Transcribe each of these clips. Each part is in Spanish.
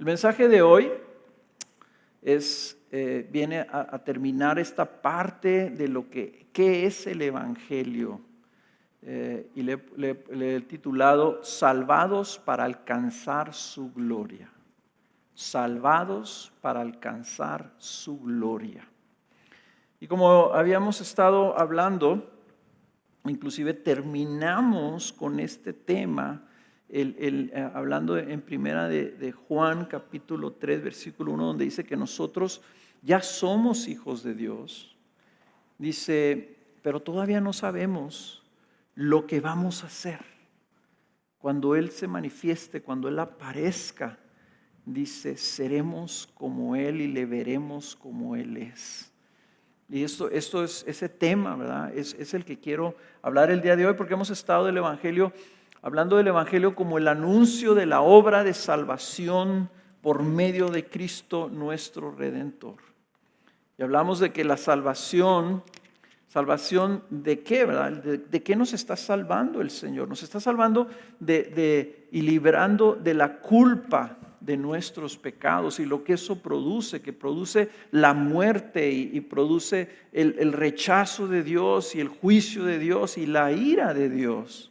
El mensaje de hoy viene a terminar esta parte de lo que ¿qué es el Evangelio? Y le he titulado Salvados para alcanzar su gloria. Salvados para alcanzar su gloria. Y como habíamos estado hablando, inclusive terminamos con este tema, hablando en primera de Juan capítulo 3 versículo 1, donde dice que nosotros ya somos hijos de Dios. Dice, pero todavía no sabemos lo que vamos a hacer. Cuando Él se manifieste, cuando Él aparezca, dice, seremos como Él y le veremos como Él es. Y esto es ese tema, ¿verdad? Es el que quiero hablar el día de hoy, porque hemos estado hablando del Evangelio como el anuncio de la obra de salvación por medio de Cristo nuestro Redentor. Y hablamos de que la ¿salvación de qué, verdad? ¿De qué nos está salvando el Señor? Nos está salvando y librando de la culpa de nuestros pecados y lo que eso produce, que produce la muerte y produce el rechazo de Dios y el juicio de Dios y la ira de Dios.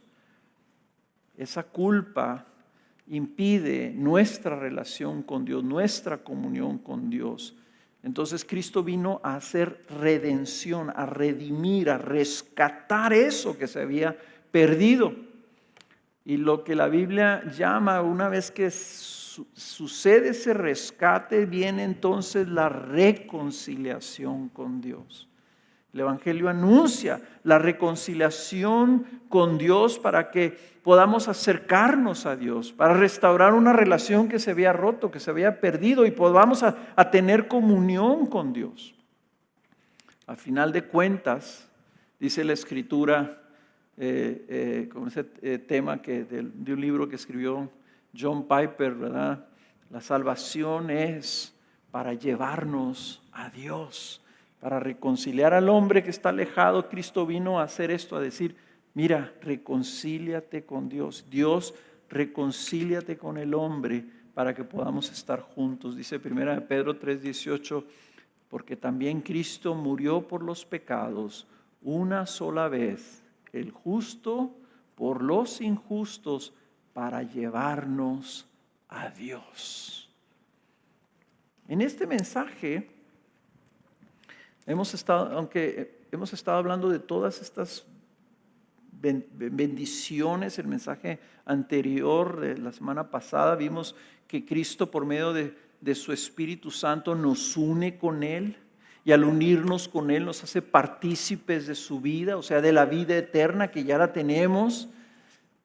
Esa culpa impide nuestra relación con Dios, nuestra comunión con Dios. Entonces Cristo vino a hacer redención, a redimir, a rescatar eso que se había perdido. Y lo que la Biblia llama, una vez que sucede ese rescate, viene entonces la reconciliación con Dios. El Evangelio anuncia la reconciliación con Dios para que podamos acercarnos a Dios, para restaurar una relación que se había roto, que se había perdido y podamos a tener comunión con Dios. Al final de cuentas, dice la Escritura, con ese tema de un libro que escribió John Piper, ¿verdad? La salvación es para llevarnos a Dios, para reconciliar al hombre que está alejado. Cristo vino a hacer esto, a decir, mira, reconcíliate con Dios. Dios, reconcíliate con el hombre para que podamos estar juntos. Dice 1 Pedro 3:18, porque también Cristo murió por los pecados una sola vez, el justo por los injustos, para llevarnos a Dios. En este mensaje aunque hemos estado hablando de todas estas bendiciones, el mensaje anterior de la semana pasada vimos que Cristo por medio de su Espíritu Santo nos une con Él. Y al unirnos con Él nos hace partícipes de su vida, o sea, de la vida eterna que ya la tenemos.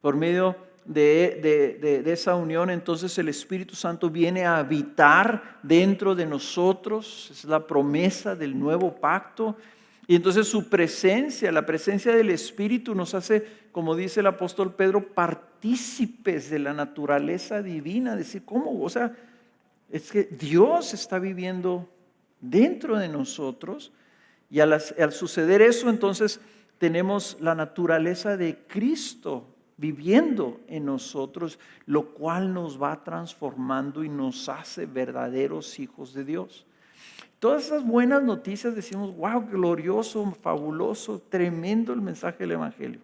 Por medio de esa unión, entonces el Espíritu Santo viene a habitar dentro de nosotros. Es la promesa del nuevo pacto. Y entonces su presencia, la presencia del Espíritu nos hace, como dice el apóstol Pedro, partícipes de la naturaleza divina. Decir, ¿cómo? O sea, es que Dios está viviendo dentro de nosotros, y al suceder eso, entonces tenemos la naturaleza de Cristo viviendo en nosotros, lo cual nos va transformando y nos hace verdaderos hijos de Dios. Todas esas buenas noticias decimos, wow, glorioso, fabuloso, tremendo el mensaje del Evangelio.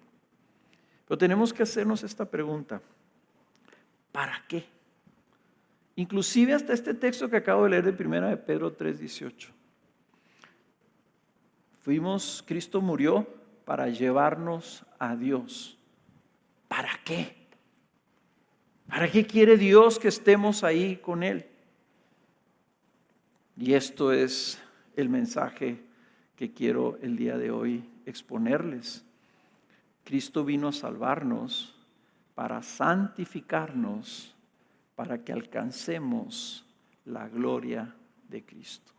Pero tenemos que hacernos esta pregunta, ¿para qué? Inclusive hasta este texto que acabo de leer de 1 Pedro 3:18. Cristo murió para llevarnos a Dios. ¿Para qué? ¿Para qué quiere Dios que estemos ahí con Él? Y esto es el mensaje que quiero el día de hoy exponerles. Cristo vino a salvarnos para santificarnos, para que alcancemos la gloria de Cristo.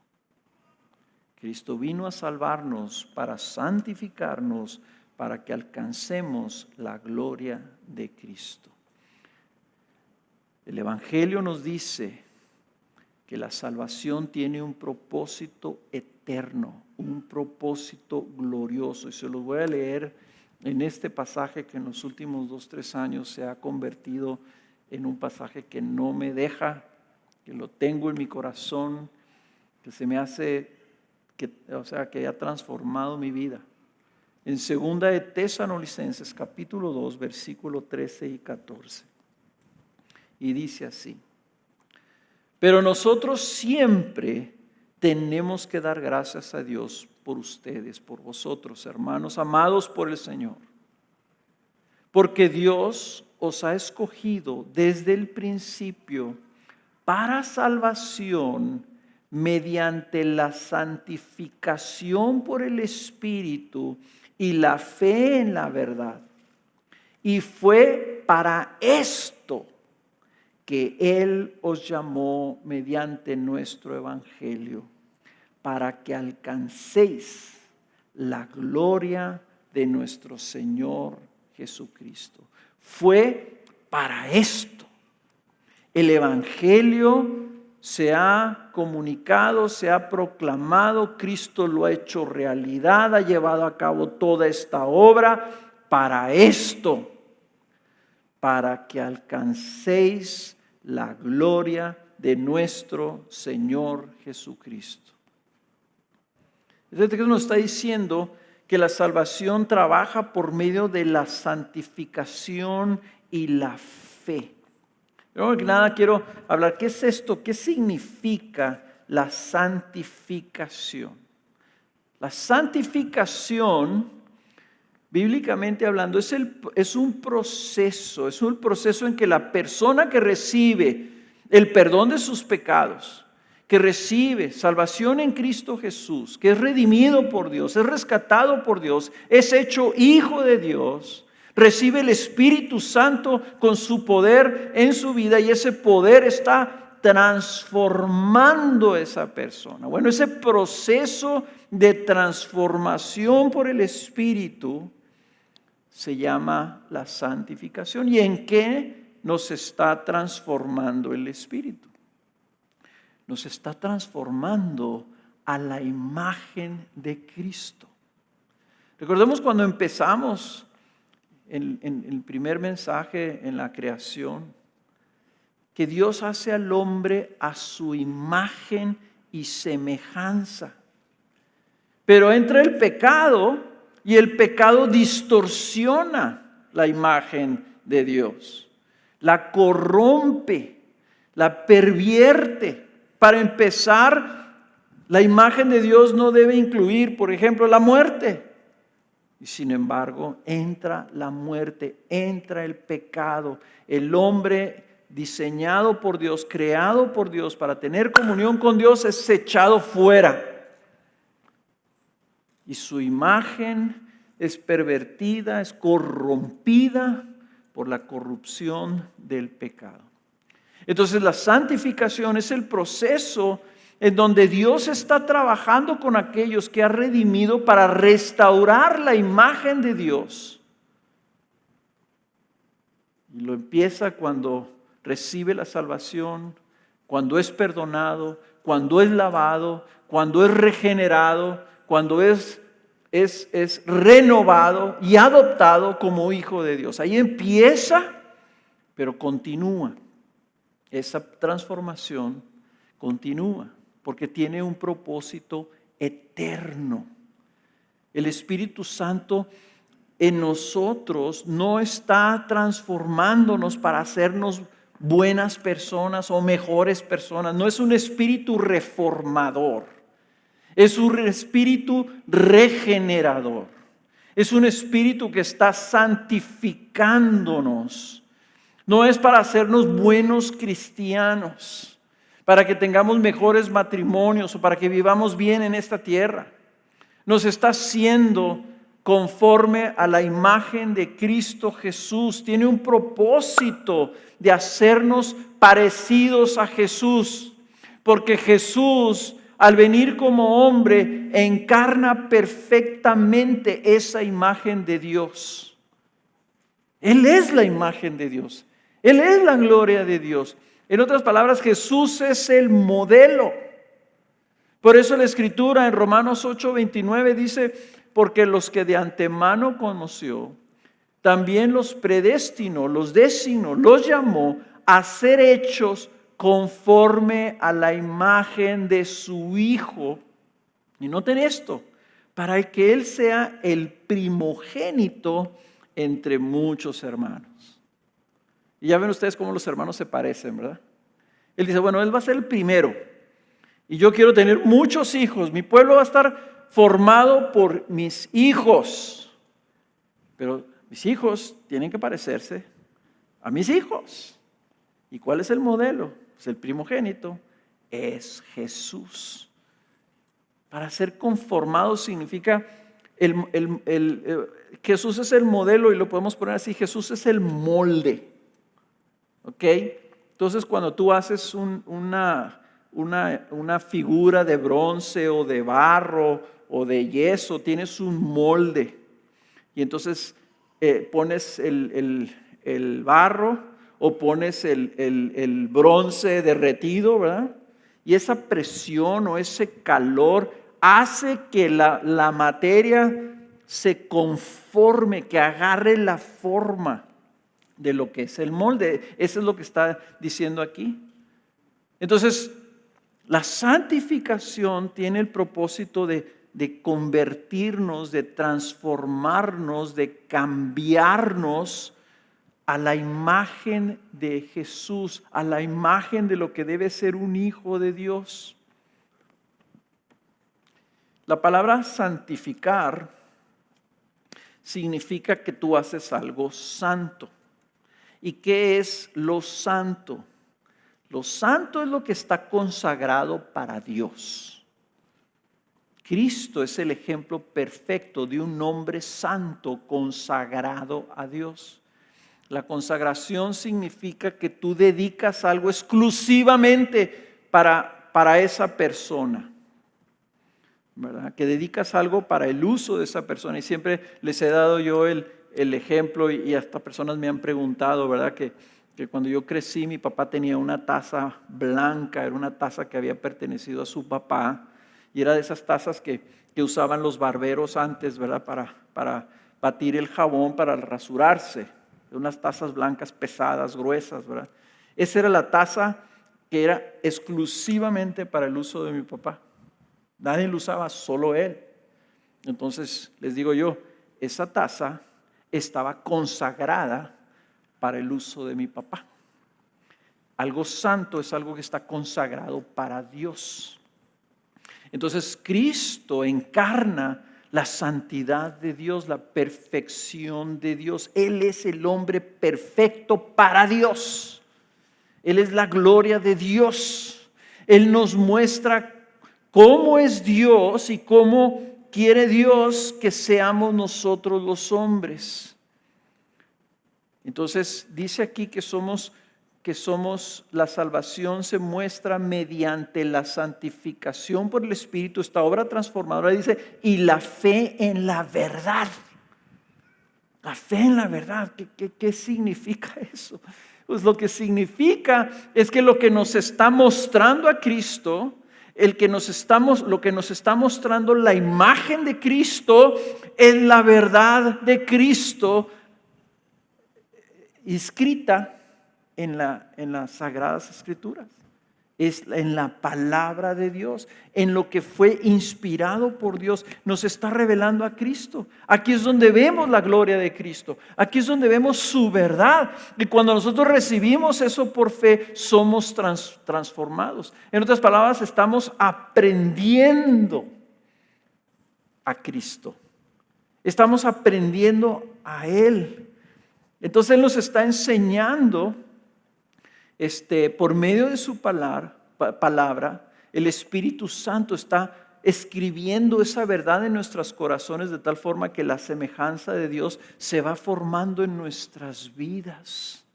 Cristo vino a salvarnos para santificarnos, para que alcancemos la gloria de Cristo. El Evangelio nos dice que la salvación tiene un propósito eterno, un propósito glorioso. Y se los voy a leer en este pasaje que en los últimos 2-3 años se ha convertido en un pasaje que no me deja que lo tengo en mi corazón, que se me hace, que ha transformado mi vida. En 2 de Tesalonicenses, capítulo 2, versículo 13 y 14. Y dice así: pero nosotros siempre tenemos que dar gracias a Dios por ustedes, por vosotros, hermanos amados por el Señor. Porque Dios os ha escogido desde el principio para salvación mediante la santificación por el Espíritu y la fe en la verdad. Y fue para esto que Él os llamó mediante nuestro Evangelio, para que alcancéis la gloria de nuestro Señor Jesucristo. Fue para esto. El Evangelio se ha comunicado, se ha proclamado, Cristo lo ha hecho realidad, ha llevado a cabo toda esta obra para esto, para que alcancéis la gloria de nuestro Señor Jesucristo. Este texto nos está diciendo que la salvación trabaja por medio de la santificación y la fe. Primero que nada quiero hablar, ¿qué es esto? ¿Qué significa la santificación? La santificación, bíblicamente hablando, es un proceso en que la persona que recibe el perdón de sus pecados, que recibe salvación en Cristo Jesús, que es redimido por Dios, es rescatado por Dios, es hecho hijo de Dios, recibe el Espíritu Santo con su poder en su vida y ese poder está transformando a esa persona. Bueno, ese proceso de transformación por el Espíritu se llama la santificación. ¿Y en qué nos está transformando el Espíritu? Nos está transformando a la imagen de Cristo. Recordemos cuando empezamos en el primer mensaje en la creación, que Dios hace al hombre a su imagen y semejanza. Pero entra el pecado y el pecado distorsiona la imagen de Dios, la corrompe, la pervierte. Para empezar, la imagen de Dios no debe incluir, por ejemplo, la muerte. Y sin embargo, entra la muerte, entra el pecado. El hombre diseñado por Dios, creado por Dios para tener comunión con Dios, es echado fuera. Y su imagen es pervertida, es corrompida por la corrupción del pecado. Entonces la santificación es el proceso en donde Dios está trabajando con aquellos que ha redimido para restaurar la imagen de Dios. Y lo empieza cuando recibe la salvación, cuando es perdonado, cuando es lavado, cuando es regenerado, cuando es renovado y adoptado como hijo de Dios. Ahí empieza, pero continúa. Esa transformación continúa porque tiene un propósito eterno. El Espíritu Santo en nosotros no está transformándonos para hacernos buenas personas o mejores personas. No es un espíritu reformador. Es un espíritu regenerador. Es un espíritu que está santificándonos. No es para hacernos buenos cristianos, para que tengamos mejores matrimonios o para que vivamos bien en esta tierra. Nos está haciendo conforme a la imagen de Cristo Jesús. Tiene un propósito de hacernos parecidos a Jesús, porque Jesús, al venir como hombre, encarna perfectamente esa imagen de Dios. Él es la imagen de Dios. Él es la gloria de Dios. En otras palabras, Jesús es el modelo. Por eso la Escritura en Romanos 8:29 dice: porque los que de antemano conoció, también los predestinó, los designó, los llamó a ser hechos conforme a la imagen de su Hijo. Y noten esto, para que Él sea el primogénito entre muchos hermanos. Y ya ven ustedes cómo los hermanos se parecen, ¿verdad? Él dice, bueno, Él va a ser el primero. Y yo quiero tener muchos hijos. Mi pueblo va a estar formado por mis hijos. Pero mis hijos tienen que parecerse a mis hijos. ¿Y cuál es el modelo? Pues el primogénito es Jesús. Para ser conformado significa, Jesús es el modelo y lo podemos poner así, Jesús es el molde. ¿Ok? Entonces cuando tú haces una figura de bronce o de barro o de yeso, tienes un molde. Y entonces pones el barro o pones el bronce derretido, ¿verdad? Y esa presión o ese calor hace que la materia se conforme, que agarre la forma de lo que es el molde. Eso es lo que está diciendo aquí. Entonces, la santificación tiene el propósito de convertirnos, de transformarnos, de cambiarnos a la imagen de Jesús, a la imagen de lo que debe ser un hijo de Dios. La palabra santificar significa que tú haces algo santo. ¿Y qué es lo santo? Lo santo es lo que está consagrado para Dios. Cristo es el ejemplo perfecto de un hombre santo consagrado a Dios. La consagración significa que tú dedicas algo exclusivamente para esa persona, ¿verdad? Que dedicas algo para el uso de esa persona. Y siempre les he dado yo el ejemplo y hasta personas me han preguntado, ¿verdad? Que cuando yo crecí mi papá tenía una taza blanca, era una taza que había pertenecido a su papá. Y era de esas tazas que usaban los barberos antes, ¿verdad? Para batir el jabón, para rasurarse. Unas tazas blancas pesadas, gruesas, ¿verdad? Esa era la taza que era exclusivamente para el uso de mi papá. Nadie lo usaba, solo él. Entonces, les digo yo, esa taza estaba consagrada para el uso de mi papá. Algo santo es algo que está consagrado para Dios. Entonces Cristo encarna la santidad de Dios, la perfección de Dios. Él es el hombre perfecto para Dios. Él es la gloria de Dios. Él nos muestra cómo es Dios y cómo quiere Dios que seamos nosotros los hombres. Entonces dice aquí que la salvación se muestra mediante la santificación por el Espíritu, esta obra transformadora, dice, y la fe en la verdad. La fe en la verdad, ¿qué significa eso? Pues lo que significa es que lo que nos está mostrando a Cristo, lo que nos está mostrando la imagen de Cristo, es la verdad de Cristo escrita en las Sagradas Escrituras, es en la palabra de Dios, en lo que fue inspirado por Dios, nos está revelando a Cristo. Aquí es donde vemos la gloria de Cristo, aquí es donde vemos su verdad, y cuando nosotros recibimos eso por fe, somos transformados. En otras palabras, estamos aprendiendo a Cristo, estamos aprendiendo a Él. Entonces Él nos está enseñando por medio de su palabra, el Espíritu Santo está escribiendo esa verdad en nuestros corazones de tal forma que la semejanza de Dios se va formando en nuestras vidas.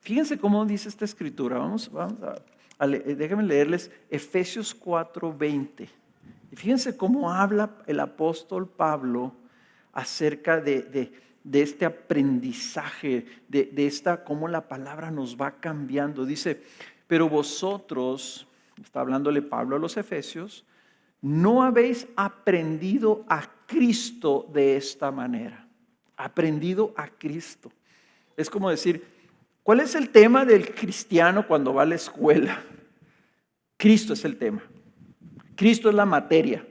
Fíjense cómo dice esta escritura. Déjenme leerles Efesios 4:20. Y fíjense cómo habla el apóstol Pablo acerca de este aprendizaje, cómo la palabra nos va cambiando. Dice, pero vosotros, está hablándole Pablo a los Efesios, no habéis aprendido a Cristo de esta manera. Aprendido a Cristo. Es como decir, ¿Cuál es el tema del cristiano cuando va a la escuela? Cristo es el tema. Cristo es la materia.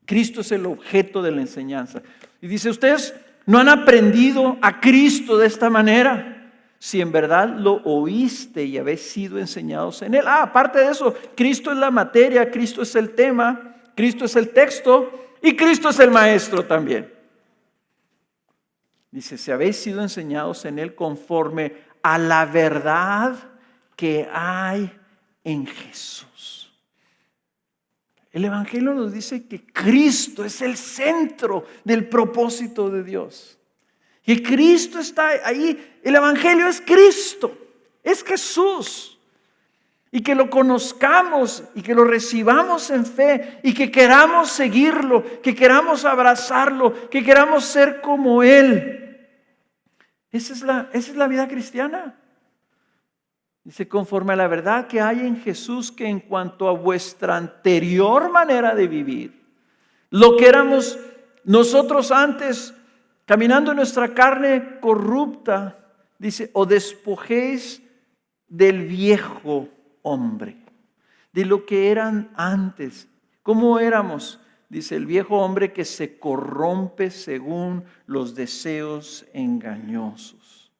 Cristo es el objeto de la enseñanza. Y dice, ustedes no han aprendido a Cristo de esta manera. Si en verdad lo oíste y habéis sido enseñados en Él. Aparte de eso, Cristo es la materia, Cristo es el tema, Cristo es el texto y Cristo es el maestro también. Dice, si habéis sido enseñados en Él conforme a la verdad que hay en Jesús. El Evangelio nos dice que Cristo es el centro del propósito de Dios. Y Cristo está ahí. El Evangelio es Cristo, es Jesús. Y que lo conozcamos y que lo recibamos en fe y que queramos seguirlo, que queramos abrazarlo, que queramos ser como Él. Esa es la vida cristiana. Dice, conforme a la verdad que hay en Jesús, que en cuanto a vuestra anterior manera de vivir, lo que éramos nosotros antes, caminando en nuestra carne corrupta, dice, o despojéis del viejo hombre, de lo que eran antes. ¿Cómo éramos? Dice, el viejo hombre que se corrompe según los deseos engañosos.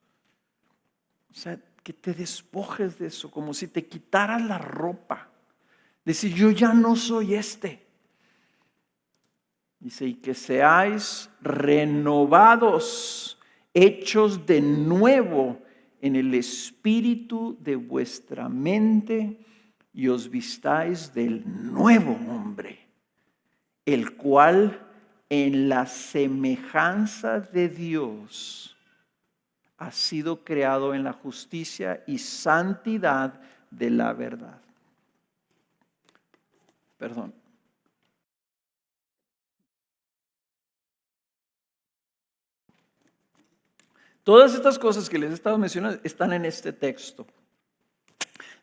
O sea, que te despojes de eso, como si te quitaras la ropa. Decir, yo ya no soy este. Dice, y que seáis renovados, hechos de nuevo en el espíritu de vuestra mente y os vistáis del nuevo hombre, el cual en la semejanza de Dios ha sido creado en la justicia y santidad de la verdad. Perdón. Todas estas cosas que les he estado mencionando están en este texto.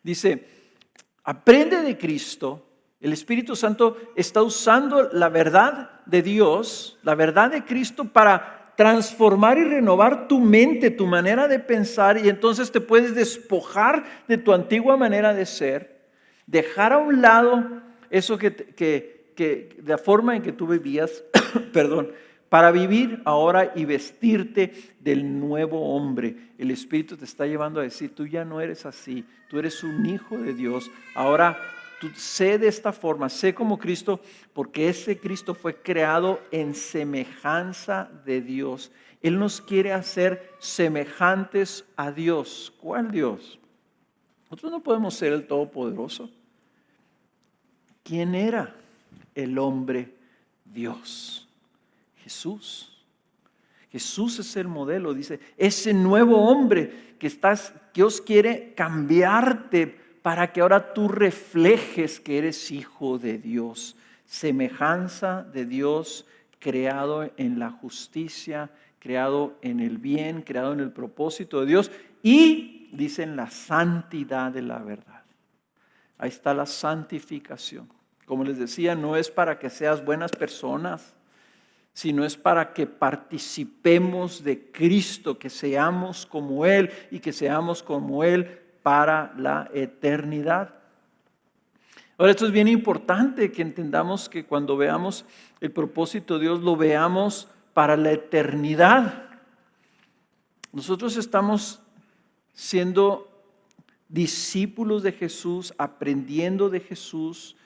Dice, aprende de Cristo. El Espíritu Santo está usando la verdad de Dios, la verdad de Cristo para transformar y renovar tu mente, tu manera de pensar, y entonces te puedes despojar de tu antigua manera de ser, dejar a un lado eso que la forma en que tú vivías, perdón, para vivir ahora y vestirte del nuevo hombre. El Espíritu te está llevando a decir, tú ya no eres así, tú eres un hijo de Dios. Ahora tú sé de esta forma, sé como Cristo, porque ese Cristo fue creado en semejanza de Dios. Él nos quiere hacer semejantes a Dios. ¿Cuál Dios? Nosotros no podemos ser el Todopoderoso. ¿Quién era el hombre Dios? Jesús. Jesús es el modelo, dice, ese nuevo hombre que Dios quiere cambiarte para que ahora tú reflejes que eres hijo de Dios, semejanza de Dios, creado en la justicia, creado en el bien, creado en el propósito de Dios y dicen la santidad de la verdad. Ahí está la santificación. Como les decía, no es para que seas buenas personas, sino es para que participemos de Cristo, que seamos como Él y que seamos como Él para la eternidad. Ahora, esto es bien importante que entendamos que cuando veamos el propósito de Dios, lo veamos para la eternidad. Nosotros estamos siendo discípulos de Jesús, aprendiendo de Jesús.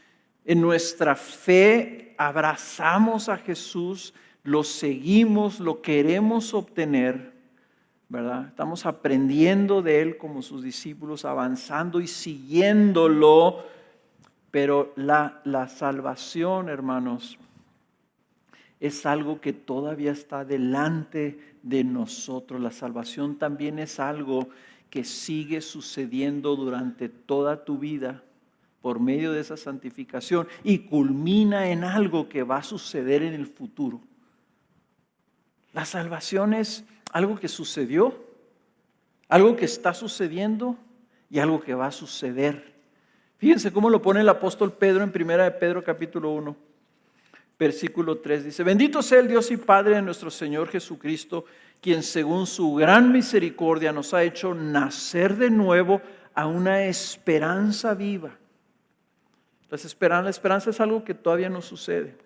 En nuestra fe abrazamos a Jesús, lo seguimos, lo queremos obtener, ¿verdad? Estamos aprendiendo de Él como sus discípulos, avanzando y siguiéndolo. Pero la salvación, hermanos, es algo que todavía está delante de nosotros. La salvación también es algo que sigue sucediendo durante toda tu vida por medio de esa santificación y culmina en algo que va a suceder en el futuro. La salvación es algo que sucedió, algo que está sucediendo y algo que va a suceder. Fíjense cómo lo pone el apóstol Pedro en 1 de Pedro capítulo 1. Versículo 3 dice: bendito sea el Dios y Padre de nuestro Señor Jesucristo, quien según su gran misericordia nos ha hecho nacer de nuevo a una esperanza viva. Entonces, la esperanza es algo que todavía no sucede.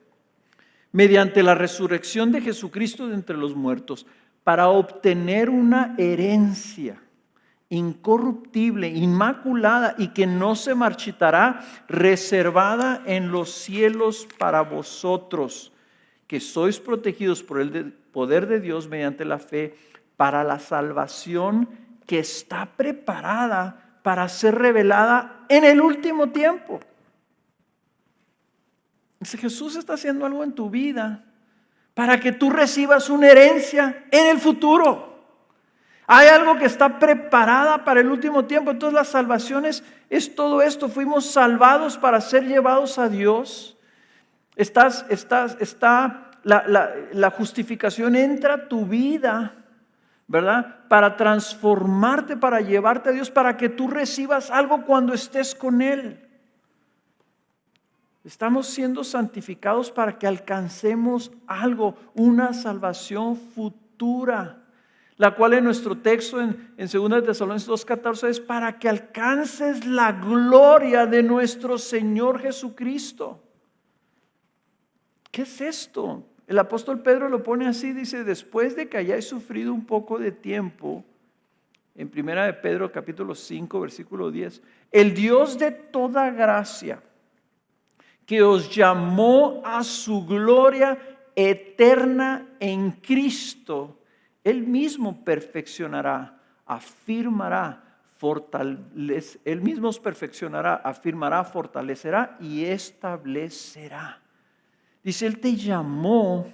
Mediante la resurrección de Jesucristo de entre los muertos, para obtener una herencia incorruptible, inmaculada y que no se marchitará, reservada en los cielos para vosotros, que sois protegidos por el poder de Dios mediante la fe, para la salvación que está preparada para ser revelada en el último tiempo. Dice, Jesús está haciendo algo en tu vida para que tú recibas una herencia en el futuro. Hay algo que está preparada para el último tiempo. Entonces la salvación es todo esto. Fuimos salvados para ser llevados a Dios. La justificación entra a tu vida, ¿verdad? Para transformarte, para llevarte a Dios, para que tú recibas algo cuando estés con Él. Estamos siendo santificados para que alcancemos algo, una salvación futura, la cual en nuestro texto en 2 Tesalonicenses 2:14 es para que alcances la gloria de nuestro Señor Jesucristo. ¿Qué es esto? El apóstol Pedro lo pone así, dice: después de que hayáis sufrido un poco de tiempo, en 1 de Pedro capítulo 5 versículo 10, el Dios de toda gracia, que os llamó a su gloria eterna en Cristo, Él mismo perfeccionará, afirmará, Él mismo os perfeccionará, afirmará, fortalecerá y establecerá. Dice, Él te llamó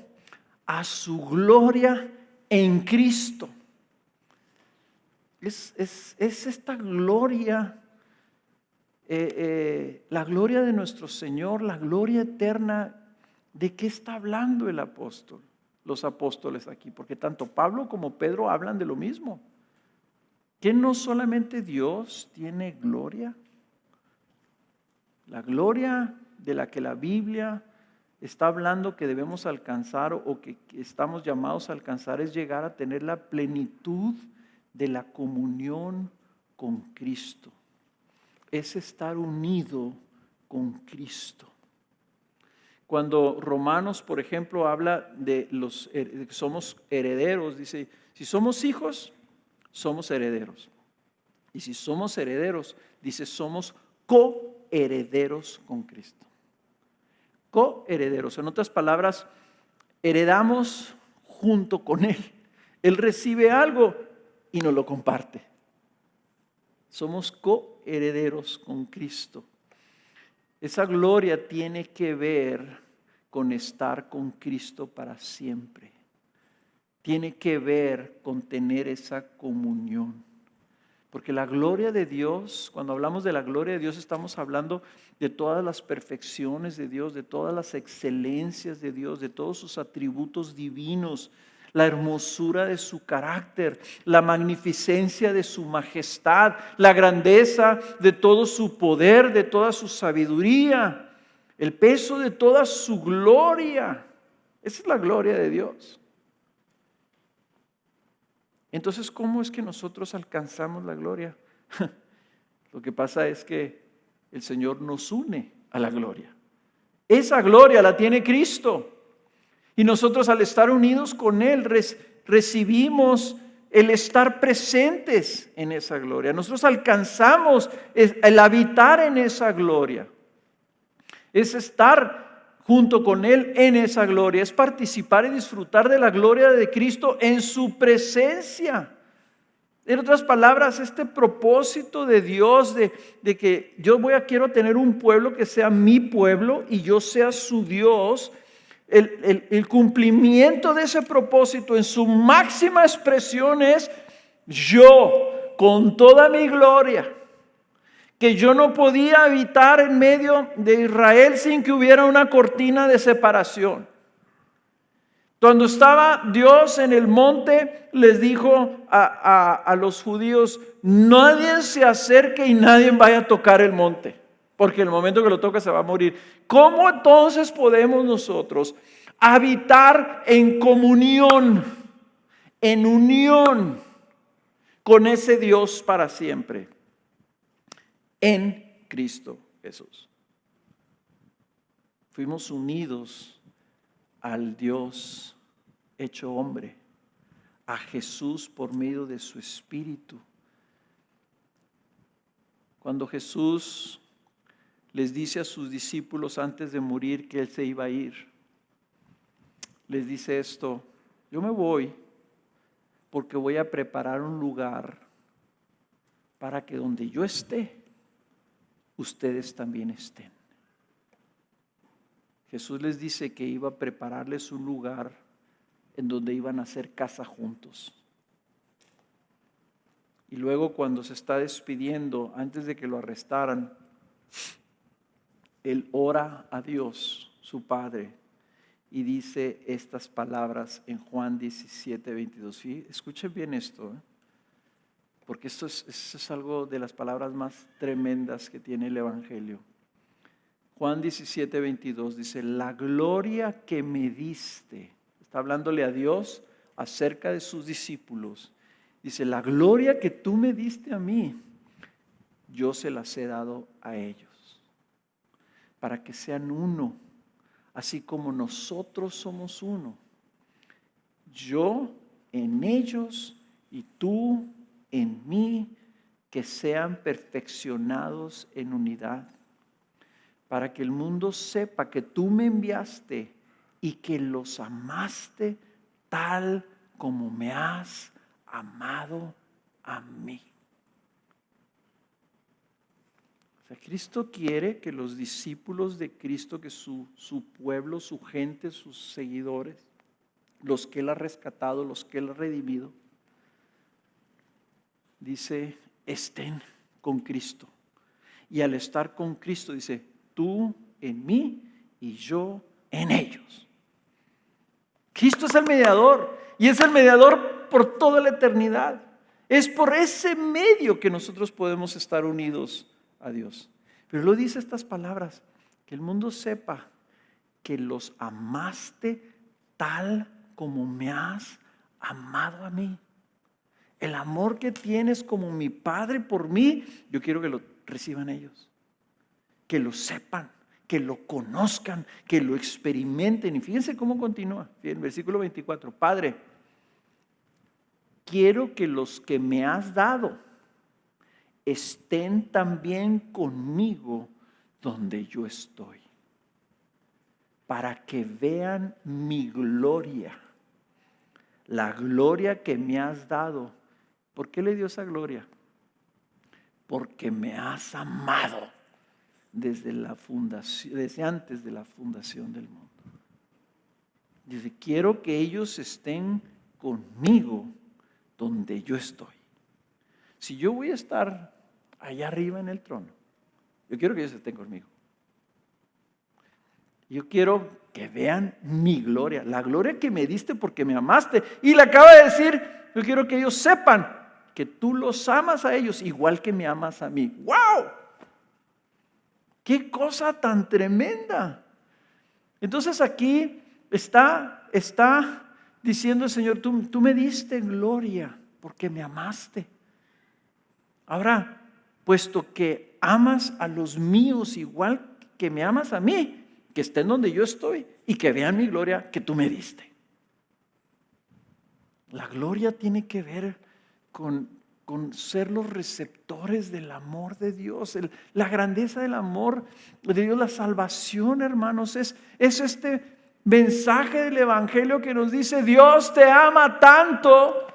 a su gloria en Cristo. Es esta gloria, la gloria de nuestro Señor, la gloria eterna. ¿De qué está hablando el apóstol? Los apóstoles aquí, porque tanto Pablo como Pedro hablan de lo mismo. Que no solamente Dios tiene gloria, la gloria de la que la Biblia está hablando que debemos alcanzar o que estamos llamados a alcanzar es llegar a tener la plenitud de la comunión con Cristo. Es estar unido con Cristo. Cuando Romanos, por ejemplo, habla de que somos herederos, dice, si somos hijos, somos herederos. Y si somos herederos, dice, somos coherederos con Cristo. Coherederos. En otras palabras, heredamos junto con Él. Él recibe algo y nos lo comparte. Somos coherederos con Cristo. Esa gloria tiene que ver con estar con Cristo para siempre. Tiene que ver con tener esa comunión. Porque la gloria de Dios, cuando hablamos de la gloria de Dios, estamos hablando de todas las perfecciones de Dios, de todas las excelencias de Dios, de todos sus atributos divinos, la hermosura de su carácter, la magnificencia de su majestad, la grandeza de todo su poder, de toda su sabiduría, el peso de toda su gloria. Esa es la gloria de Dios. Entonces, ¿cómo es que nosotros alcanzamos la gloria? Lo que pasa es que el Señor nos une a la gloria. Esa gloria la tiene Cristo. Y nosotros al estar unidos con Él recibimos el estar presentes en esa gloria. Nosotros alcanzamos el habitar en esa gloria. Es estar junto con Él en esa gloria. Es participar y disfrutar de la gloria de Cristo en su presencia. En otras palabras, este propósito de Dios de que quiero tener un pueblo que sea mi pueblo y yo sea su Dios. El cumplimiento de ese propósito en su máxima expresión es yo con toda mi gloria, que yo no podía habitar en medio de Israel sin que hubiera una cortina de separación. Cuando estaba Dios en el monte, les dijo a los judíos, nadie se acerque y nadie vaya a tocar el monte. porque el momento que lo toca se va a morir. ¿Cómo entonces podemos nosotros habitar en comunión, en unión con ese Dios para siempre? En Cristo Jesús. Fuimos unidos al Dios hecho hombre, a Jesús por medio de su Espíritu. Cuando Jesús les dice a sus discípulos antes de morir que Él se iba a ir, les dice esto: yo me voy porque voy a preparar un lugar para que donde yo esté, ustedes también estén. Jesús les dice que iba a prepararles un lugar en donde iban a hacer casa juntos. Y luego, cuando se está despidiendo, antes de que lo arrestaran, Él ora a Dios, su Padre, y dice estas palabras en Juan 17:22. ¿Sí? Escuchen bien esto, porque esto es algo de las palabras más tremendas que tiene el Evangelio. Juan 17:22 dice: la gloria que me diste, está hablándole a Dios acerca de sus discípulos. Dice: la gloria que tú me diste a mí, yo se las he dado a ellos, para que sean uno, así como nosotros somos uno. Yo en ellos y tú en mí, que sean perfeccionados en unidad, para que el mundo sepa que tú me enviaste y que los amaste tal como me has amado a mí. O sea, Cristo quiere que los discípulos de Cristo, que su pueblo, su gente, sus seguidores, los que Él ha rescatado, los que Él ha redimido, dice, estén con Cristo. Y al estar con Cristo, dice, tú en mí y yo en ellos. Cristo es el mediador, y es el mediador por toda la eternidad. Es por ese medio que nosotros podemos estar unidos a Dios. Pero lo dice estas palabras: que el mundo sepa que los amaste tal como me has amado a mí. El amor que tienes como mi Padre por mí, yo quiero que lo reciban ellos, que lo sepan, que lo conozcan, que lo experimenten. Y fíjense cómo continúa, en el versículo 24: Padre, quiero que los que me has dado estén también conmigo donde yo estoy, para que vean mi gloria, la gloria que me has dado. ¿Por qué le dio esa gloria? Porque me has amado desde antes de la fundación del mundo. Dice, quiero que ellos estén conmigo donde yo estoy. Si yo voy a estar allá arriba en el trono, yo quiero que ellos estén conmigo. Yo quiero que vean mi gloria, la gloria que me diste porque me amaste. Y le acaba de decir, yo quiero que ellos sepan que tú los amas a ellos igual que me amas a mí. ¡Wow! ¡Qué cosa tan tremenda! Entonces aquí está diciendo el Señor, tú me diste gloria porque me amaste. Ahora, puesto que amas a los míos igual que me amas a mí, que estén donde yo estoy y que vean mi gloria que tú me diste. La gloria tiene que ver con ser los receptores del amor de Dios, la grandeza del amor de Dios, la salvación, hermanos, es este mensaje del Evangelio que nos dice, Dios te ama tanto,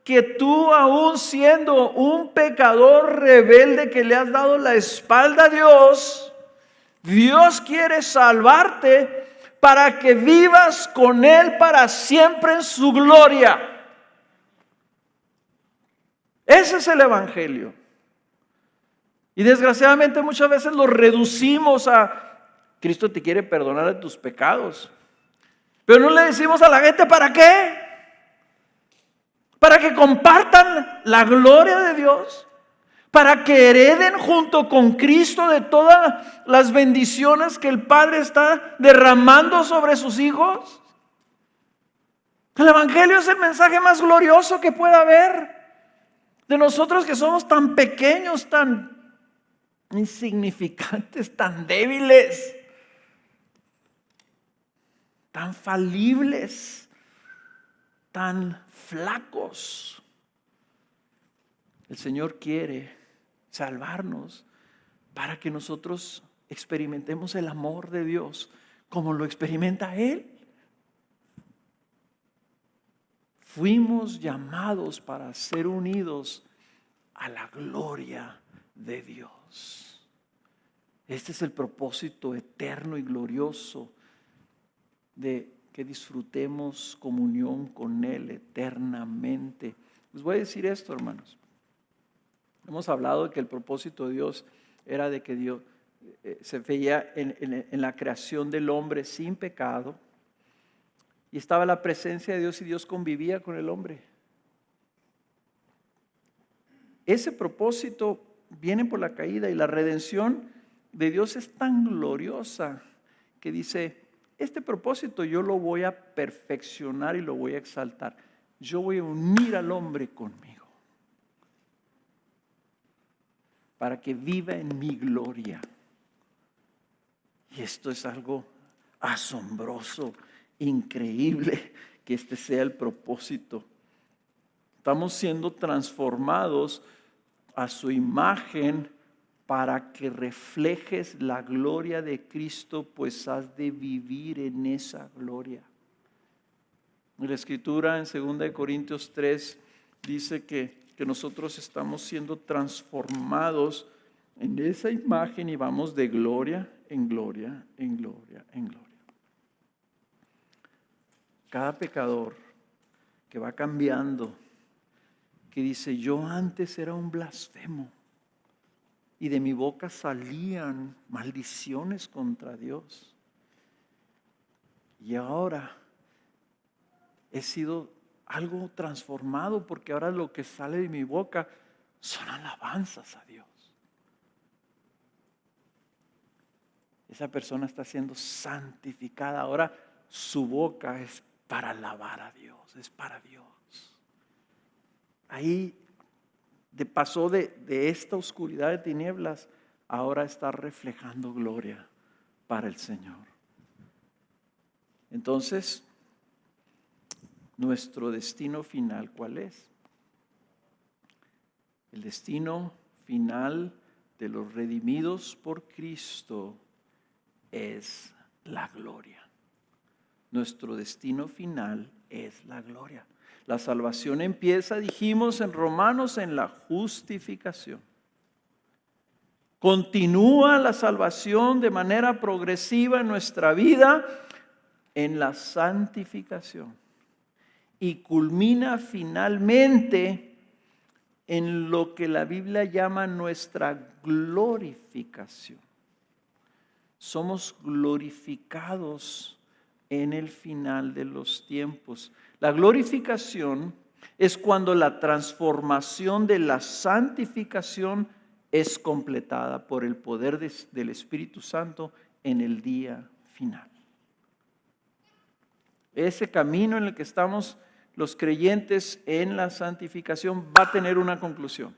que tú, aún siendo un pecador rebelde que le has dado la espalda a Dios, Dios quiere salvarte para que vivas con Él para siempre en su gloria. Ese es el Evangelio. Y desgraciadamente muchas veces lo reducimos a Cristo te quiere perdonar de tus pecados. Pero no le decimos a la gente, ¿para qué? Para que compartan la gloria de Dios, para que hereden junto con Cristo de todas las bendiciones que el Padre está derramando sobre sus hijos. El Evangelio es el mensaje más glorioso que pueda haber. De nosotros que somos tan pequeños, tan insignificantes, tan débiles, tan falibles, tan flacos. El Señor quiere salvarnos para que nosotros experimentemos el amor de Dios como lo experimenta Él. Fuimos llamados para ser unidos a la gloria de Dios. Este es el propósito eterno y glorioso de que disfrutemos comunión con Él eternamente. Les voy a decir esto, hermanos. Hemos hablado de que el propósito de Dios era de que Dios se veía en la creación del hombre sin pecado. Y estaba la presencia de Dios y Dios convivía con el hombre. Ese propósito viene por la caída y la redención de Dios es tan gloriosa que dice, este propósito yo lo voy a perfeccionar y lo voy a exaltar. Yo voy a unir al hombre conmigo para que viva en mi gloria. Y esto es algo asombroso, increíble, que este sea el propósito. Estamos siendo transformados a su imagen para que reflejes la gloria de Cristo, pues has de vivir en esa gloria. La Escritura en 2 Corintios 3 dice que nosotros estamos siendo transformados en esa imagen y vamos de gloria en gloria, en gloria, en gloria. Cada pecador que va cambiando, que dice, yo antes era un blasfemo y de mi boca salían maldiciones contra Dios. Y ahora he sido algo transformado porque ahora lo que sale de mi boca son alabanzas a Dios. Esa persona está siendo santificada. Ahora su boca es para alabar a Dios, es para Dios. Ahí pasó de esta oscuridad de tinieblas, ahora está reflejando gloria para el Señor. Entonces, nuestro destino final, ¿cuál es? El destino final de los redimidos por Cristo es la gloria. Nuestro destino final es la gloria. La salvación empieza, dijimos en Romanos, en la justificación. Continúa la salvación de manera progresiva en nuestra vida en la santificación. Y culmina finalmente en lo que la Biblia llama nuestra glorificación. Somos glorificados en el final de los tiempos. La glorificación es cuando la transformación de la santificación es completada por el poder del Espíritu Santo en el día final. Ese camino en el que estamos los creyentes en la santificación va a tener una conclusión,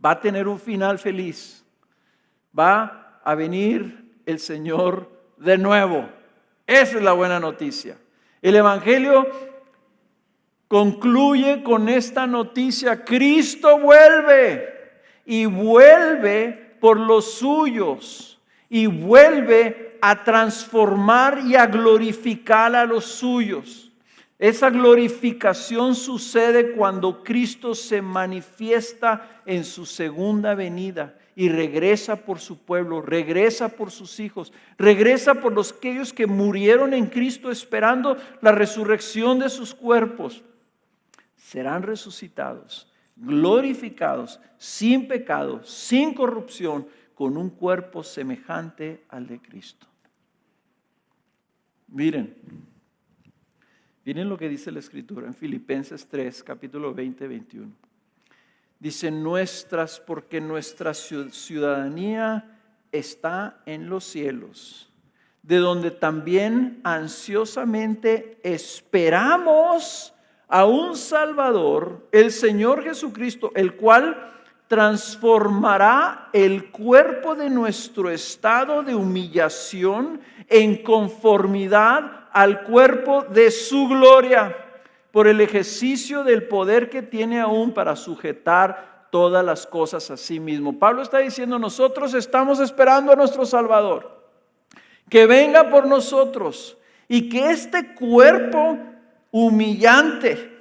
va a tener un final feliz, va a venir el Señor de nuevo. Esa es la buena noticia. El Evangelio concluye con esta noticia: Cristo vuelve y vuelve por los suyos y vuelve a transformar y a glorificar a los suyos. Esa glorificación sucede cuando Cristo se manifiesta en su segunda venida y regresa por su pueblo, regresa por sus hijos, regresa por aquellos que murieron en Cristo esperando la resurrección de sus cuerpos. Serán resucitados, glorificados, sin pecado, sin corrupción, con un cuerpo semejante al de Cristo. Miren lo que dice la Escritura en Filipenses 3, capítulo 20, 21. Dice nuestras, porque nuestra ciudadanía está en los cielos, de donde también ansiosamente esperamos a un Salvador, el Señor Jesucristo, el cual transformará el cuerpo de nuestro estado de humillación en conformidad al cuerpo de su gloria, por el ejercicio del poder que tiene aún para sujetar todas las cosas a sí mismo. Pablo está diciendo, nosotros estamos esperando a nuestro Salvador, que venga por nosotros y que este cuerpo humillante,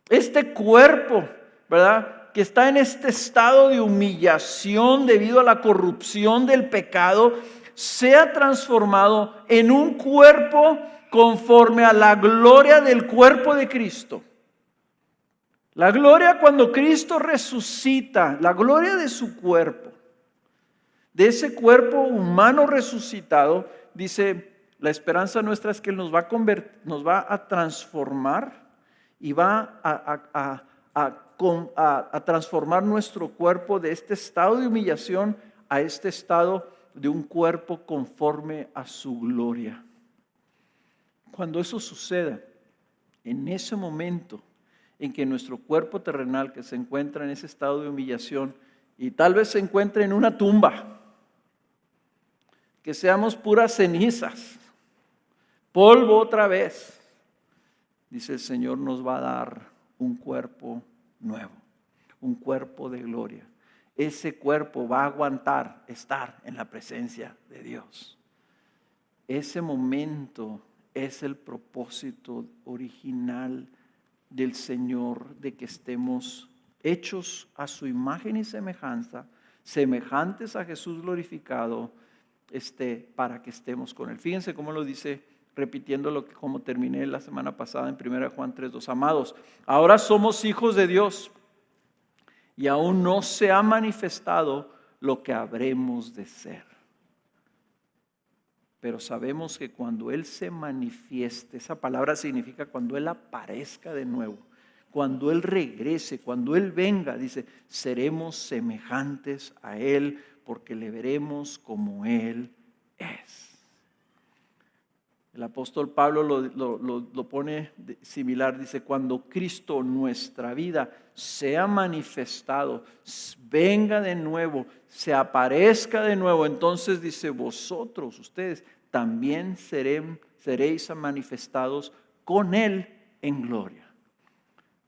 este cuerpo, ¿verdad?, que está en este estado de humillación debido a la corrupción del pecado, sea transformado en un cuerpo conforme a la gloria del cuerpo de Cristo. La gloria cuando Cristo resucita, la gloria de su cuerpo, de ese cuerpo humano resucitado, dice, la esperanza nuestra es que Él nos va a transformar y va a transformar nuestro cuerpo de este estado de humillación a este estado de un cuerpo conforme a su gloria. Cuando eso suceda, en ese momento en que nuestro cuerpo terrenal, que se encuentra en ese estado de humillación y tal vez se encuentre en una tumba, que seamos puras cenizas, polvo otra vez, dice el Señor, nos va a dar un cuerpo nuevo, un cuerpo de gloria. Ese cuerpo va a aguantar estar en la presencia de Dios. Ese momento es el propósito original del Señor, de que estemos hechos a su imagen y semejanza, semejantes a Jesús glorificado, para que estemos con Él. Fíjense cómo lo dice, repitiendo como terminé la semana pasada en 1 Juan 3:2. Amados, ahora somos hijos de Dios y aún no se ha manifestado lo que habremos de ser. Pero sabemos que cuando Él se manifieste, esa palabra significa cuando Él aparezca de nuevo, cuando Él regrese, cuando Él venga, dice, seremos semejantes a Él porque le veremos como Él es. El apóstol Pablo lo pone similar, dice, cuando Cristo nuestra vida sea manifestado, venga de nuevo, se aparezca de nuevo, entonces dice, vosotros, ustedes, también seréis manifestados con Él en gloria.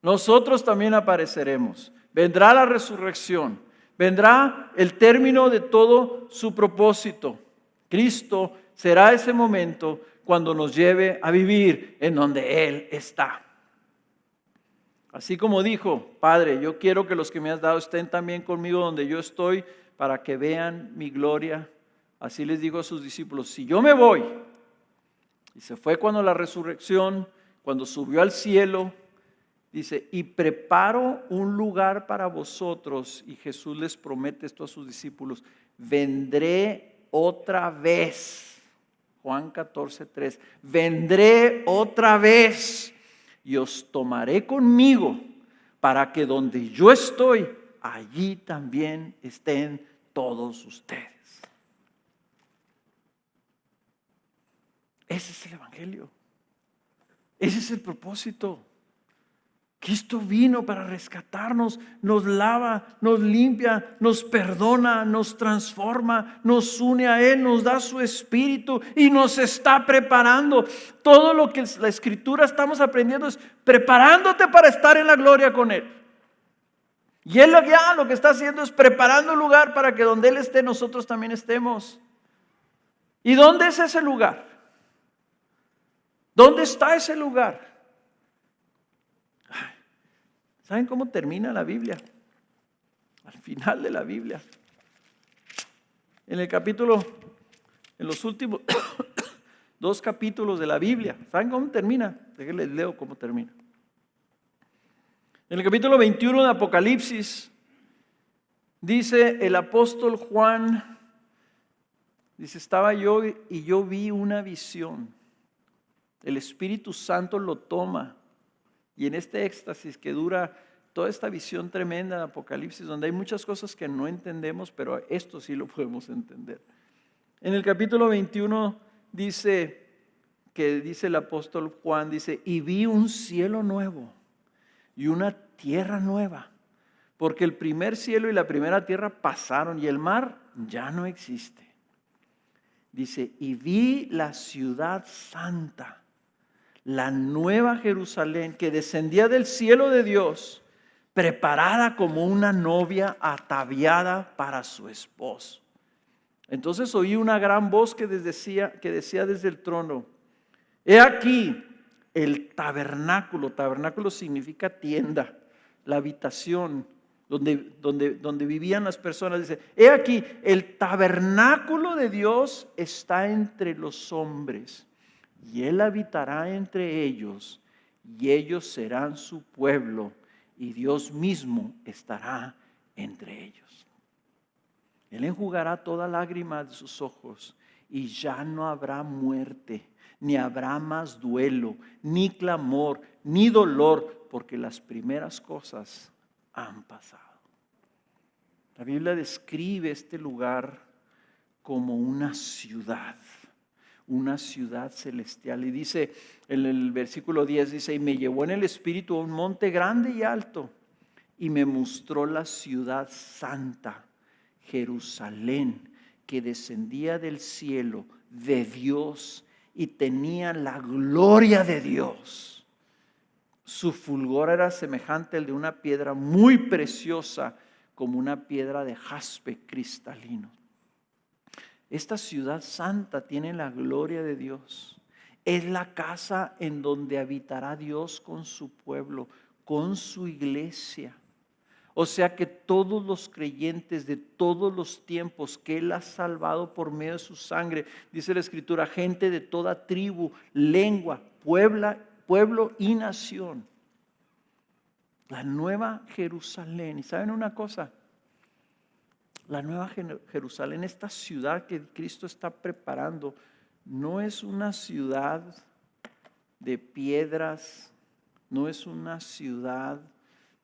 Nosotros también apareceremos, vendrá la resurrección, vendrá el término de todo su propósito. Cristo será ese momento cuando nos lleve a vivir en donde Él está. Así como dijo, Padre, yo quiero que los que me has dado estén también conmigo donde yo estoy para que vean mi gloria. Así les digo a sus discípulos, si yo me voy, y se fue cuando la resurrección, cuando subió al cielo, dice, y preparo un lugar para vosotros, y Jesús les promete esto a sus discípulos, vendré otra vez. Juan 14:3, vendré otra vez y os tomaré conmigo para que donde yo estoy, allí también estén todos ustedes. Ese es el Evangelio. Ese es el propósito. Cristo vino para rescatarnos, nos lava, nos limpia, nos perdona, nos transforma, nos une a Él, nos da su Espíritu y nos está preparando. Todo lo que la Escritura estamos aprendiendo es preparándote para estar en la gloria con Él. Y Él ya lo que está haciendo es preparando un lugar para que donde Él esté, nosotros también estemos. ¿Y dónde es ese lugar? ¿Dónde está ese lugar? ¿Saben cómo termina la Biblia? Al final de la Biblia. En los últimos 2 capítulos de la Biblia. ¿Saben cómo termina? Déjenles leo cómo termina. En el capítulo 21 de Apocalipsis, dice el apóstol Juan, dice, estaba yo y yo vi una visión. El Espíritu Santo lo toma. Y en este éxtasis que dura toda esta visión tremenda de Apocalipsis, donde hay muchas cosas que no entendemos, pero esto sí lo podemos entender. En el capítulo 21 dice el apóstol Juan, dice, y vi un cielo nuevo y una tierra nueva, porque el primer cielo y la primera tierra pasaron y el mar ya no existe. Dice, y vi la ciudad santa, la nueva Jerusalén, que descendía del cielo de Dios, preparada como una novia ataviada para su esposo. Entonces oí una gran voz que decía desde el trono, he aquí el tabernáculo. Tabernáculo significa tienda, la habitación donde vivían las personas. Dice, he aquí el tabernáculo de Dios está entre los hombres, y Él habitará entre ellos, y ellos serán su pueblo, y Dios mismo estará entre ellos. Él enjugará toda lágrima de sus ojos, y ya no habrá muerte, ni habrá más duelo, ni clamor, ni dolor, porque las primeras cosas han pasado. La Biblia describe este lugar como una ciudad celestial. Y dice en el versículo 10, dice, y me llevó en el espíritu a un monte grande y alto, y me mostró la ciudad santa, Jerusalén, que descendía del cielo de Dios y tenía la gloria de Dios. Su fulgor era semejante al de una piedra muy preciosa, como una piedra de jaspe cristalino. Esta ciudad santa tiene la gloria de Dios. Es la casa en donde habitará Dios con su pueblo, con su iglesia. O sea que todos los creyentes de todos los tiempos que Él ha salvado por medio de su sangre, dice la Escritura, gente de toda tribu, lengua, pueblo y nación. La nueva Jerusalén. ¿Y saben una cosa? La nueva Jerusalén, esta ciudad que Cristo está preparando, no es una ciudad de piedras, no es una ciudad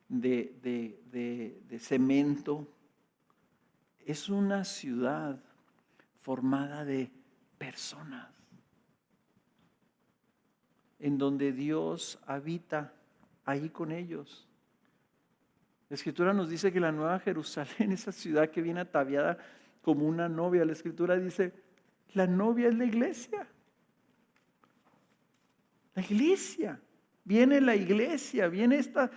de cemento, es una ciudad formada de personas, en donde Dios habita ahí con ellos. La Escritura nos dice que la nueva Jerusalén, esa ciudad que viene ataviada como una novia, la Escritura dice, la novia es la iglesia. La iglesia. Viene la iglesia, viene esta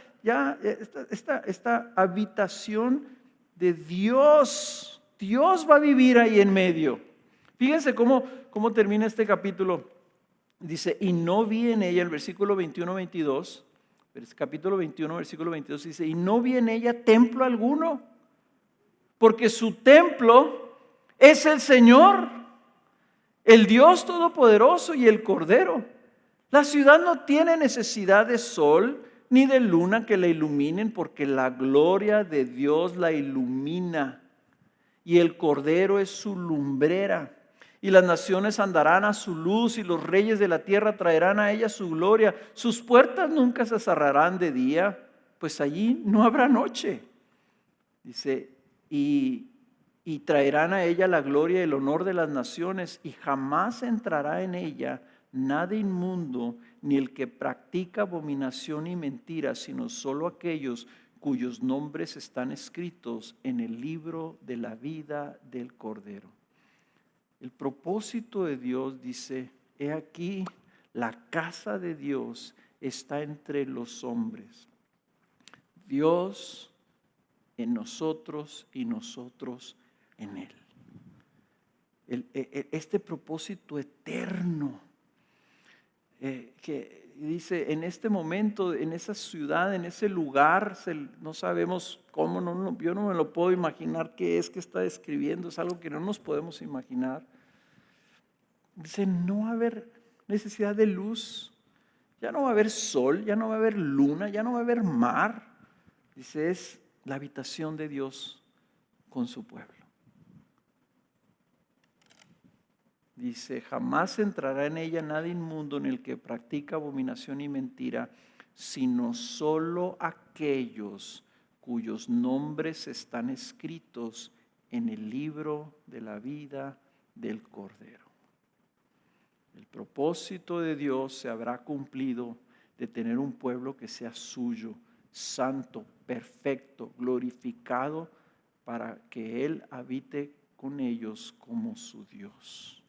habitación de Dios. Dios va a vivir ahí en medio. Fíjense cómo termina este capítulo. Dice, y no vi en ella, el versículo 21-22, capítulo 21, versículo 22 dice, y no vi en ella templo alguno, porque su templo es el Señor, el Dios Todopoderoso y el Cordero. La ciudad no tiene necesidad de sol ni de luna que la iluminen, porque la gloria de Dios la ilumina, y el Cordero es su lumbrera. Y las naciones andarán a su luz, y los reyes de la tierra traerán a ella su gloria. Sus puertas nunca se cerrarán de día, pues allí no habrá noche. Dice, y traerán a ella la gloria y el honor de las naciones, y jamás entrará en ella nada inmundo, ni el que practica abominación y mentira, sino solo aquellos cuyos nombres están escritos en el libro de la vida del Cordero. El propósito de Dios dice, he aquí, la casa de Dios está entre los hombres. Dios en nosotros y nosotros en Él. Este propósito eterno que dice, en este momento, en esa ciudad, en ese lugar, no sabemos cómo, yo no me lo puedo imaginar qué es que está describiendo, es algo que no nos podemos imaginar. Dice, no va a haber necesidad de luz, ya no va a haber sol, ya no va a haber luna, ya no va a haber mar. Dice, es la habitación de Dios con su pueblo. Dice, jamás entrará en ella nada inmundo en el que practica abominación y mentira, sino solo aquellos aquellos cuyos nombres están escritos en el libro de la vida del Cordero. El propósito de Dios se habrá cumplido de tener un pueblo que sea suyo, santo, perfecto, glorificado, para que Él habite con ellos como su Dios.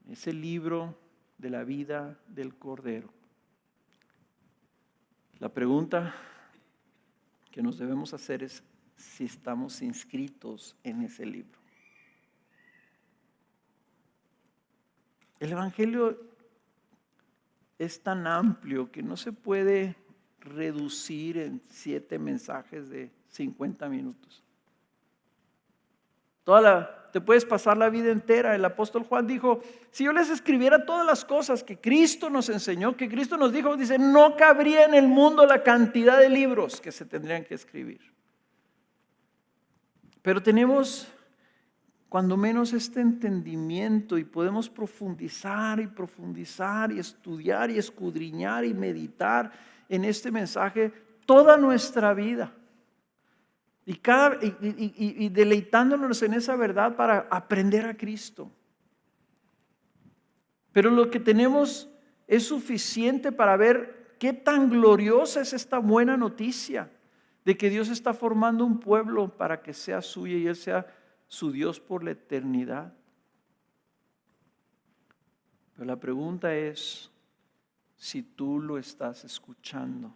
Ese libro de la vida del Cordero. La pregunta que nos debemos hacer es si estamos inscritos en ese libro. El Evangelio es tan amplio que no se puede reducir en 7 mensajes de 50 minutos. Te puedes pasar la vida entera. El apóstol Juan dijo, si yo les escribiera todas las cosas que Cristo nos enseñó, que Cristo nos dijo, dice, no cabría en el mundo la cantidad de libros que se tendrían que escribir. Pero tenemos cuando menos este entendimiento y podemos profundizar y estudiar y escudriñar y meditar en este mensaje toda nuestra vida. Y deleitándonos en esa verdad para aprender a Cristo. Pero lo que tenemos es suficiente para ver qué tan gloriosa es esta buena noticia de que Dios está formando un pueblo para que sea suyo y Él sea su Dios por la eternidad. Pero la pregunta es si tú lo estás escuchando,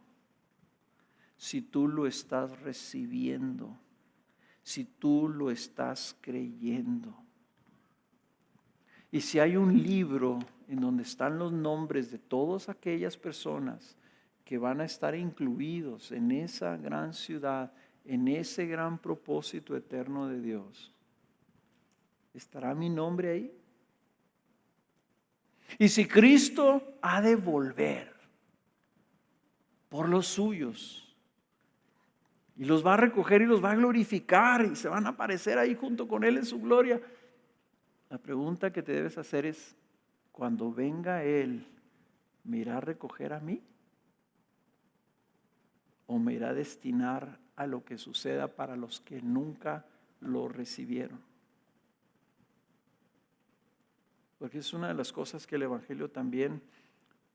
si tú lo estás recibiendo, si tú lo estás creyendo. Y si hay un libro en donde están los nombres de todas aquellas personas que van a estar incluidos en esa gran ciudad, en ese gran propósito eterno de Dios, ¿estará mi nombre ahí? Y si Cristo ha de volver por los suyos y los va a recoger y los va a glorificar y se van a aparecer ahí junto con Él en su gloria, la pregunta que te debes hacer es, cuando venga Él, ¿me irá a recoger a mí? ¿O me irá a destinar a lo que suceda para los que nunca lo recibieron? Porque es una de las cosas que el Evangelio también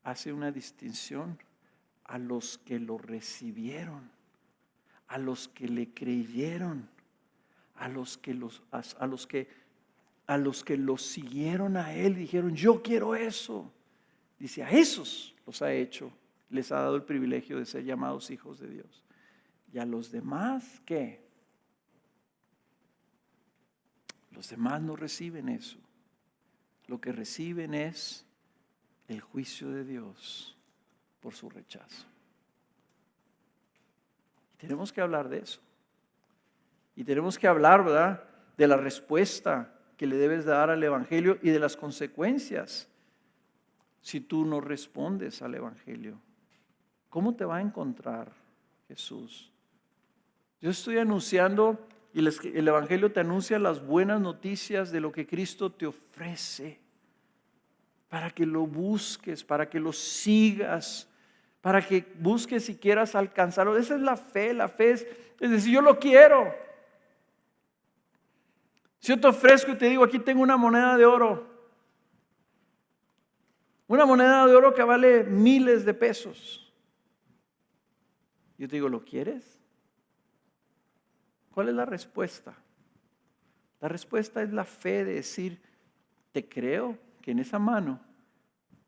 hace una distinción a los que lo recibieron, a los que le creyeron, a los que lo siguieron a Él, dijeron, yo quiero eso. Dice, a esos los ha hecho, les ha dado el privilegio de ser llamados hijos de Dios. Y a los demás, ¿qué? Los demás no reciben eso. Lo que reciben es el juicio de Dios por su rechazo. Y tenemos que hablar de eso. Y tenemos que hablar, ¿verdad?, de la respuesta que le debes dar al Evangelio y de las consecuencias si tú no respondes al Evangelio. ¿Cómo te va a encontrar Jesús? Yo estoy anunciando, y el Evangelio te anuncia las buenas noticias de lo que Cristo te ofrece, para que lo busques, para que lo sigas, para que busques y quieras alcanzarlo. Esa es la fe. La fe es decir, yo lo quiero. Si yo te ofrezco y te digo, aquí tengo una moneda de oro, una moneda de oro que vale miles de pesos. Yo te digo, ¿lo quieres? ¿Cuál es la respuesta? La respuesta es la fe de decir, te creo que en esa mano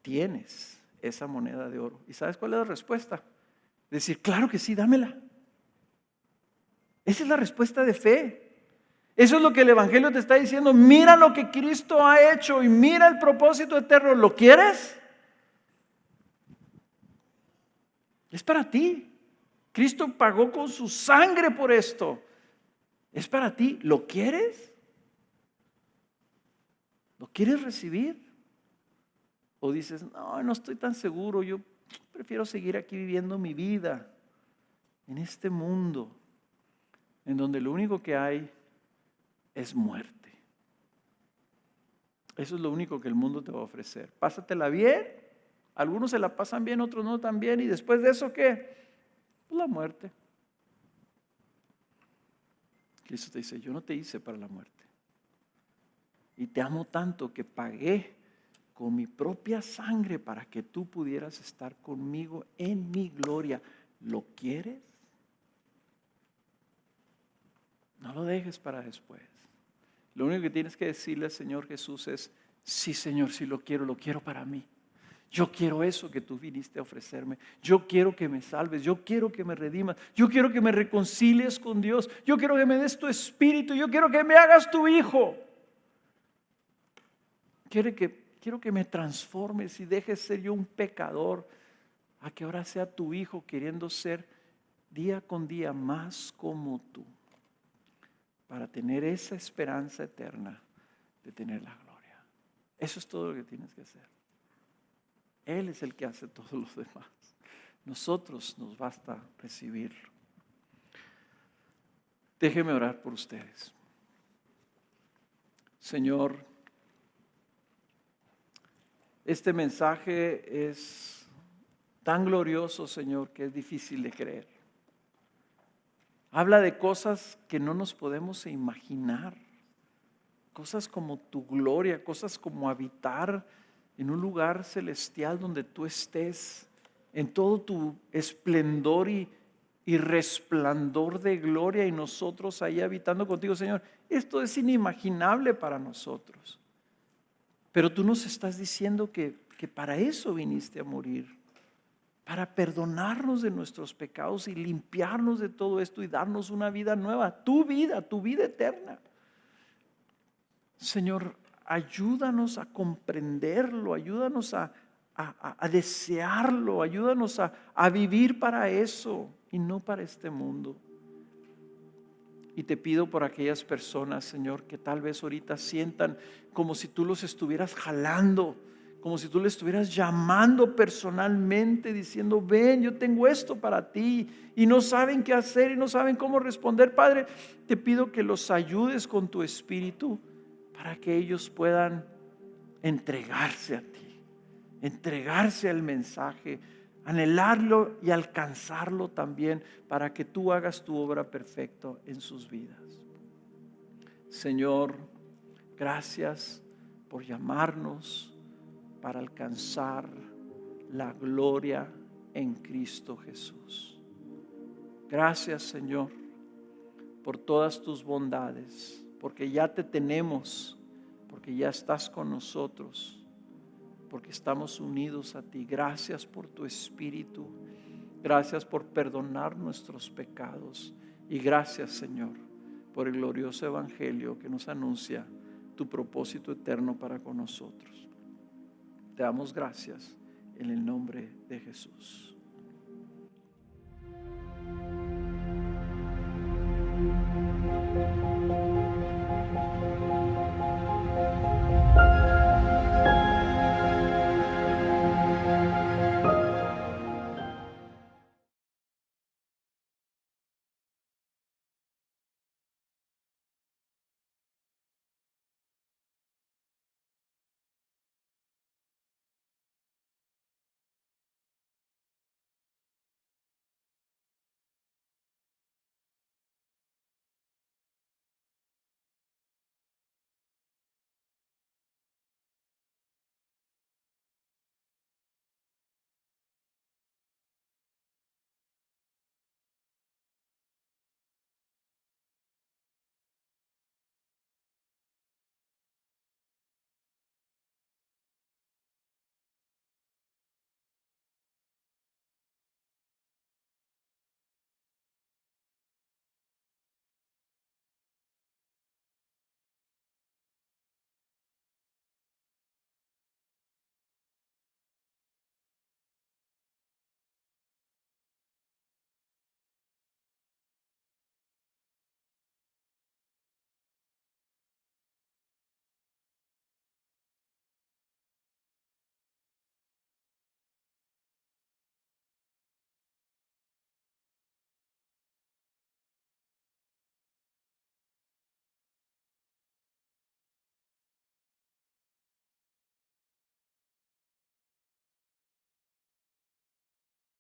tienes esa moneda de oro. ¿Y sabes cuál es la respuesta? Decir, claro que sí, dámela. Esa es la respuesta de fe. Eso es lo que el Evangelio te está diciendo. Mira lo que Cristo ha hecho y mira el propósito eterno. ¿Lo quieres? Es para ti. Cristo pagó con su sangre por esto. Es para ti. ¿Lo quieres? ¿Lo quieres recibir? O dices, no estoy tan seguro. Yo prefiero seguir aquí viviendo mi vida en este mundo en donde lo único que hay es muerte. Eso es lo único que el mundo te va a ofrecer. Pásatela bien. Algunos se la pasan bien, otros no tan bien. Y después de eso, ¿qué? La muerte. Cristo te dice, yo no te hice para la muerte. Y te amo tanto que pagué con mi propia sangre para que tú pudieras estar conmigo en mi gloria. ¿Lo quieres? No lo dejes para después. Lo único que tienes que decirle al Señor Jesús es, sí Señor, sí lo quiero para mí. Yo quiero eso que tú viniste a ofrecerme. Yo quiero que me salves. Yo quiero que me redimas. Yo quiero que me reconcilies con Dios. Yo quiero que me des tu espíritu. Yo quiero que me hagas tu hijo. Quiero que me transformes y dejes ser yo un pecador a que ahora sea tu hijo queriendo ser día con día más como tú. Para tener esa esperanza eterna de tener la gloria. Eso es todo lo que tienes que hacer. Él es el que hace todo lo demás. Nosotros nos basta recibirlo. Déjeme orar por ustedes. Señor, este mensaje es tan glorioso, Señor, que es difícil de creer. Habla de cosas que no nos podemos imaginar. Cosas como tu gloria, cosas como habitar en un lugar celestial donde tú estés en todo tu esplendor y resplandor de gloria y nosotros ahí habitando contigo, Señor. Esto es inimaginable para nosotros. Pero tú nos estás diciendo que para eso viniste a morir, para perdonarnos de nuestros pecados y limpiarnos de todo esto y darnos una vida nueva, tu vida eterna. Señor, ayúdanos a comprenderlo, ayúdanos a desearlo, ayúdanos a vivir para eso y no para este mundo. Y te pido por aquellas personas, Señor, que tal vez ahorita sientan como si tú los estuvieras jalando, como si tú les estuvieras llamando personalmente, diciendo, ven, yo tengo esto para ti, y no saben qué hacer y no saben cómo responder. Padre, te pido que los ayudes con tu espíritu para que ellos puedan entregarse a ti, entregarse al mensaje, anhelarlo y alcanzarlo también para que tú hagas tu obra perfecta en sus vidas. Señor, gracias por llamarnos para alcanzar la gloria en Cristo Jesús. Gracias, Señor, por todas tus bondades, porque ya te tenemos, porque ya estás con nosotros, porque estamos unidos a ti. Gracias por tu Espíritu, gracias por perdonar nuestros pecados y gracias, Señor, por el glorioso Evangelio que nos anuncia tu propósito eterno para con nosotros. Te damos gracias en el nombre de Jesús.